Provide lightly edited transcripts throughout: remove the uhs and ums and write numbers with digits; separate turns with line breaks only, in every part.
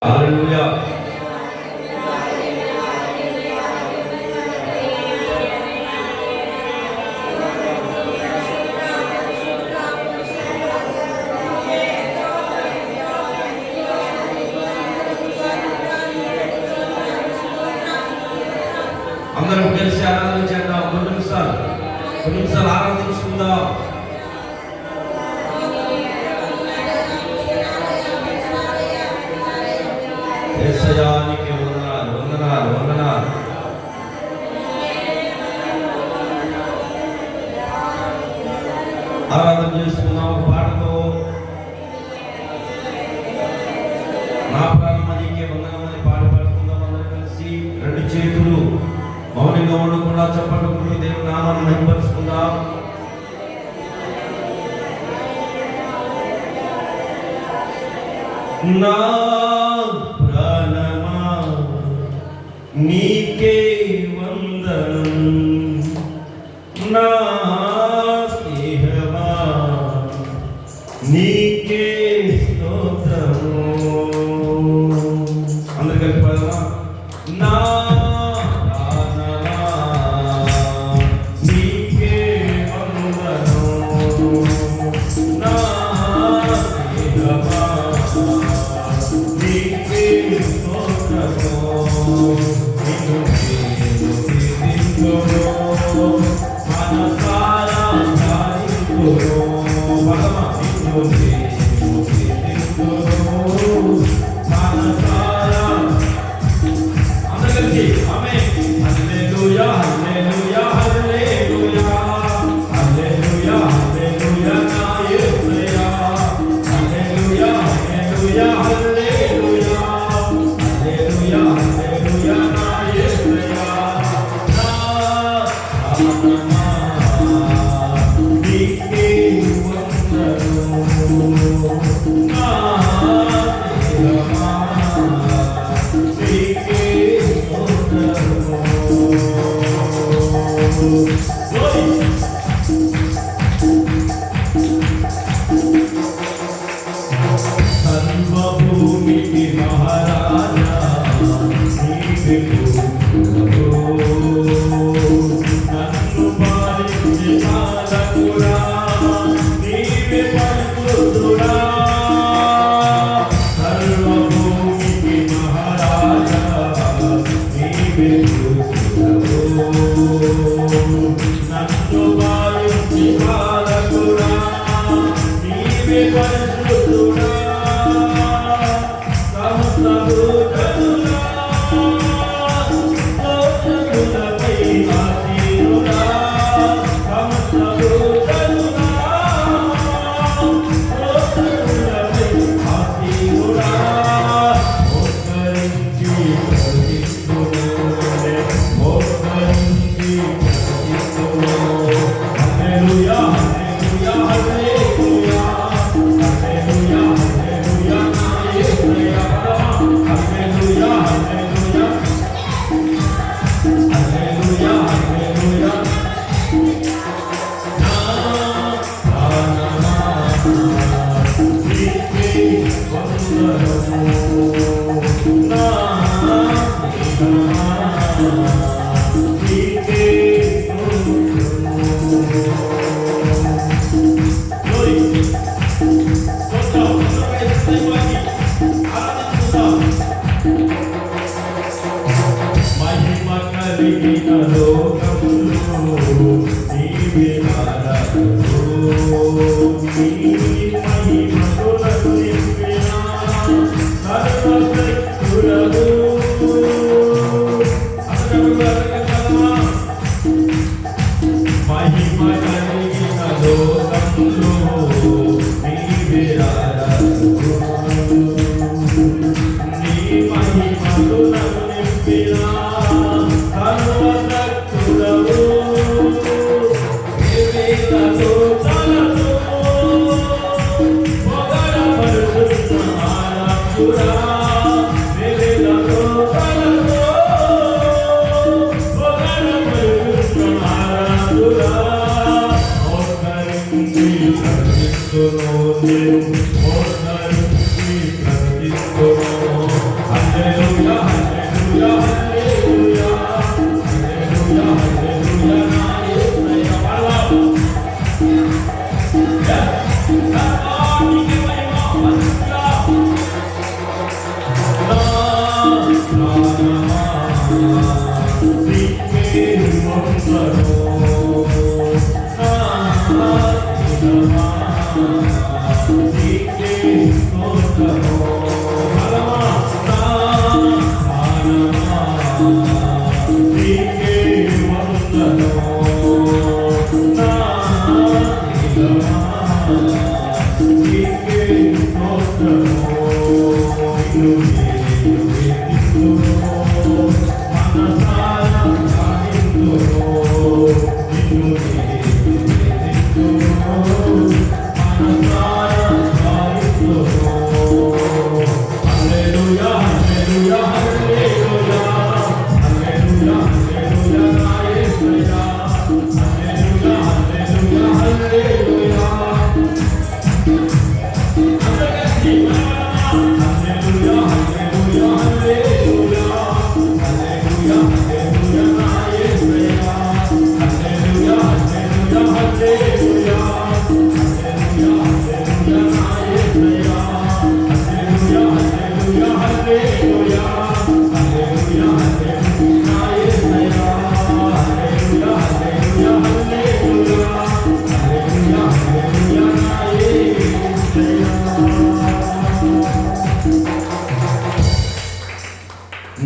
హల్లెలూయా. అందరం కలిసి ఆరాధన చేద్దాం. కొన్ని నిమిషాలు ఆరాధించుకుందాం. యేసయ్యానికి వందనాలు వందనాలు వందనాలు. ఆరాధన చేసుకుందాం ఒక పాటతో. నా ప్రాణమా నీకే వందనమని పాడుకుందాం. అందరం కలిసి రెండు చేతులు మౌనంగా ఉండకుండా చెప్పకుండా దేవుని నామాన్ని మహిమపరుచుకుందాం. నా ప్రాణమా నీకే వందనం, నా స్నేహమా నీకే స్తోత్రము. అందరు కలిసి పాడదామా? నా సర్వభూమికి మహారాజా నన్ను పాలించి పాలకుడా నీవే పరిశుద్ధుడా. సర్వభూమికి మహారాజా నీవే నన్ను పాలించి పాలకుడా నీవే పరిశుద్ధుడా. Hallelujah.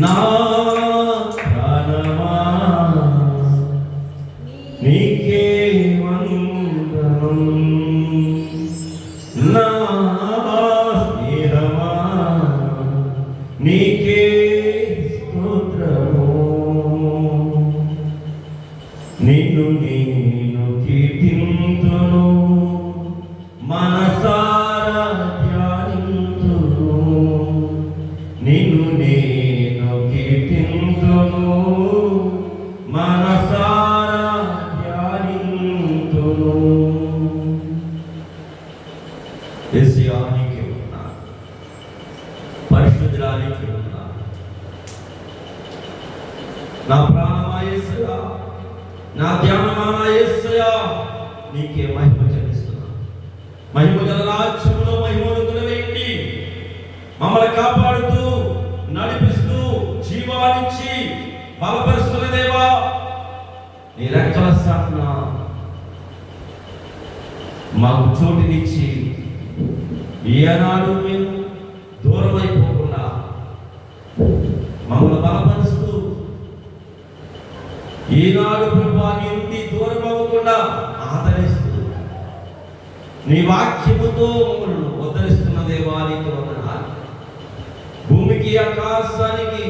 నా ప్రాణమా నీకే వందనం, నా స్నేహమా నీకే స్తోత్రము. నిన్ను నేను కీర్తింతును, మనసారా ధ్యానింతును. నిన్ను నేను కీర్తింతును, మనసారా ధ్యానింతును. యేసయ్యానికి ఉన్నా, పరిశుద్ధురాలికి ఉన్నా, నా ప్రాణమా యేసయ్యా, నా ధ్యానమా యేసయ్యా, నీకే మహిమ చెల్లిస్తున్నా. మహిమ గల రాజ్యములో మహిమను కొనవేయండి. మమ్మల్ని కాపాడుతూ నడిపిస్తూ జీవానిచ్చి బలపరుస్తున్న దేవా, నీ రెక్కల సాటున మాకు చోటునిచ్చి ఏనాడు మేము దూరం అయిపోకుండా మమ్మల్ని బలపరుస్తూ, ఈనాడు ప్రభా నీ నుండి దూరం అవ్వకుండా ఆదరిస్తూ, నీ వాక్యముతో మమ్మల్ని ఉద్ధరిస్తున్న దేవానికి వందనాలు. భూమికి ఆకాశానికి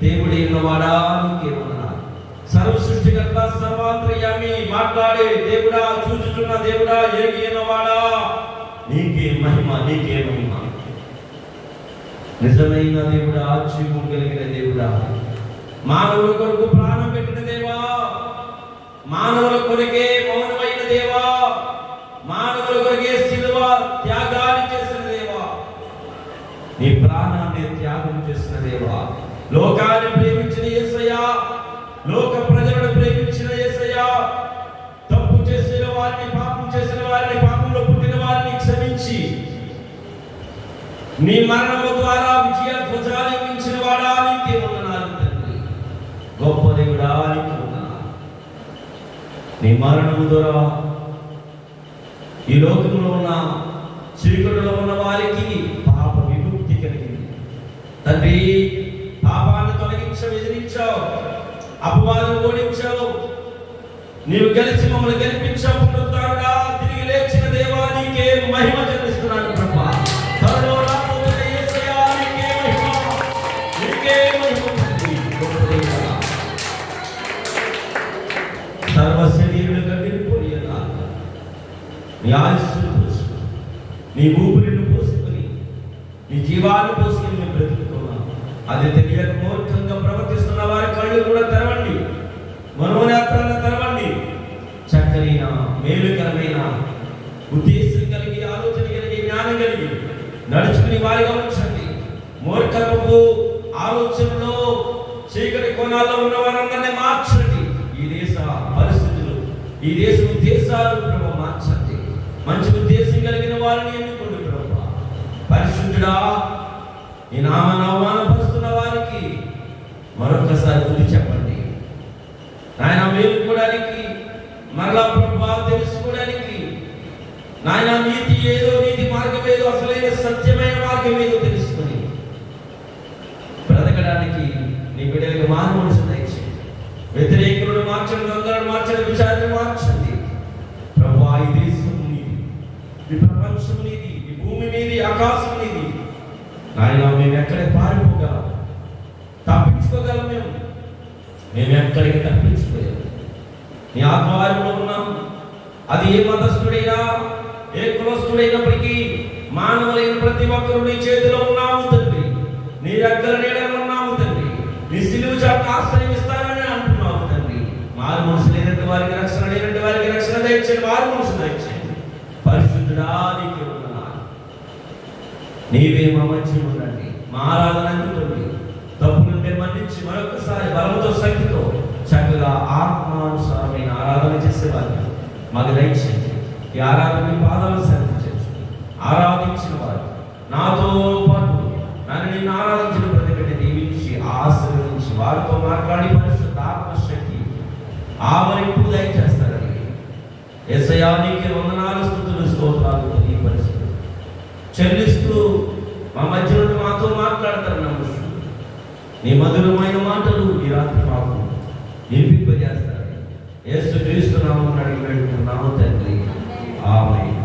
దేవుడే ఉన్నవాడా నీకే వందనాలు. సర్వ సృష్టికర్త సర్వాంతర్యామి, మాట్లాడే దేవుడా, చూచుచున్న దేవుడా, ఎరిగి ఉన్నవాడా, నీకే మహిమ, నీకే మహిమ. నిజమైన దేవుడా, ఆశ్చర్యము కలిగిన దేవుడా, మానవుల కొరకు ప్రాణం పెట్టిన దేవా, మానవుల కొరకే మౌనమైన దేవా, మానవుల కొరకే శిలువ త్యాగాన్ని చేసిన దేవా, నీ ప్రాణాన్ని త్యాగం చేసిన దేవా, లోకాన్ని ప్రేమించిన యేసయ్యా, లోక ప్రజలను ప్రేమించిన యేసయ్యా, తప్పు చేసిన వారిని, పాపం చేసిన వారిని, పాపంలో పుట్టిన వారిని క్షమించి నీ మరణము ద్వారా విజయ ధ్వజాలు ఎక్కించిన వాడా, నీకే వందనాలు తండ్రి. గొప్ప దేవుడా, నీకే వందనాలు. నీ మరణము ద్వారా ఈ లోకంలో ఉన్న చీకటిలో ఉన్న వారికి పాప విముక్తి కలిగింది తండ్రి. పాపాన్ని తొలగించావు, ఎదిరించావు, అపవాదం ఓడించావు, నీవు గెలిచి మమ్మల్ని గెలిపించావు. పునరుద్ధారుడా, తిరిగి లేచిన దేవా, నీకే మహిమ చెల్లిస్తున్నాను ప్రభా. త్వరలో రాబోయే యేసయ్యా, నీకే మహిమ, నీకే మహిమ తండ్రి. సర్వ శరీరులు గడిపోయేలా నీ ఆయుస్సును పోసుకుని, నీ ఊపిరిని పోసుకుని, నీ జీవాన్ని పోసుకుని మేము బ్రతుకుతున్నాం. అది తెలియక మూర్ఖంగా ప్రవర్తిస్తున్న వారి కళ్ళు కూడా తెరవండి, మనోనేత్రాలను తెరవండి. చక్కనైన మేలుకరమైన ఉద్దేశం కలిగి, ఆలోచన కలిగి, జ్ఞానం కలిగి నడుచుకుని వారిగా ఉంచండి. మూర్ఖపు ఆలోచనలో చీకటి కోణాల్లో ఉన్న వారందరినీ మార్చండి. ఈ దేశ పరిస్థితులు, ఈ దేశ ఉద్దేశాలు ప్రభు మార్చండి. మంచి ఉద్దేశం కలిగిన వారిని ఎన్నుకోండి ప్రభు. పరిశుద్ధుడా, ఈ నామాన్ని అవమానపరుస్తున్న వారికి మరొకసారి బుద్ధి చెప్పండి నాయన. మేలుకోవడానికి, మరలా ప్రభు తెలుసుకోవడానికి నాయన, నీతి ఏదో, నీతి మార్గం ఏదో, అసలైన సత్యమైన మార్గం ఏదో తెలుసుకొని బ్రతకడానికి నీ బిడ్డలకు మారు మనసు దయచేయండి. వ్యతిరేకులను మార్చండి, దొంగలను మార్చండి, విచారణ మార్చండి ప్రభు. ఈ దేశం నీది, ఈ ప్రపంచం నీది, ఈ భూమి నీది, ఆకాశం నీది నాయన. మేము ఎక్కడికి పారిపోగలం, తప్పించుకోగలం? మేము ఎక్కడికి తప్పించుకోలేము. నీ ఆధ్వర్యంలో ఉన్నాం. అది ఏ మతస్థుడైనా, ఏ కులస్థుడైనప్పటికీ మానవులైన ప్రతి ఒక్కరు నీ చేతిలో ఉన్నాము తండ్రి. నీ రెక్కల నీడలో ఉన్నాము తండ్రి. నీ సిలువ చాటున ఆశ్రయం ఇస్తానని అంటున్నావు తండ్రి. మారు మనసు లేనట్టు వారికి రక్షణ, లేనట్టు వారికి రక్షణ దయచేయండి. మారు మనసు దయచేయండి. పరిశుద్ధుడా నీకే వందనాలు. నీవే మా మధ్య ఉండండి. మా ఆరాధన అందుకోండి. తప్పులుంటే మన్నించి మరొకసారి బలముతో శక్తితో చక్కగా ఆత్మానుసారమైన ఆరాధన చేసేవారిని మాకు దయచేయండి. ఈ ఆరాధన మీ పాదాలు శాంతించచ్చు. ఆరాధించిన వారు నాతో పాటు నన్ను నిన్ను ఆరాధించిన ప్రతి బిడ్డ దీవించి ఆశీర్వదించి వారితో మాట్లాడి పరిశుద్ధ ఆత్మశక్తి ఆవరింపు దయచేస్తారని యేసయ్యా నీకే వందనాలు, స్తుతులు, స్తోత్రాలు ఈ పరిస్థితి చెల్లిస్తూ మా మధ్య నుండి మాతో మాట్లాడతారు. నమ్ముషు నీ మధురమైన మాటలు ఈ రాత్రి మాకు నిలిపింపజేస్తారు. యేసు క్రీస్తు నామమున అడిగి వేడుకుంటున్నాము తండ్రి. ఆమేన్.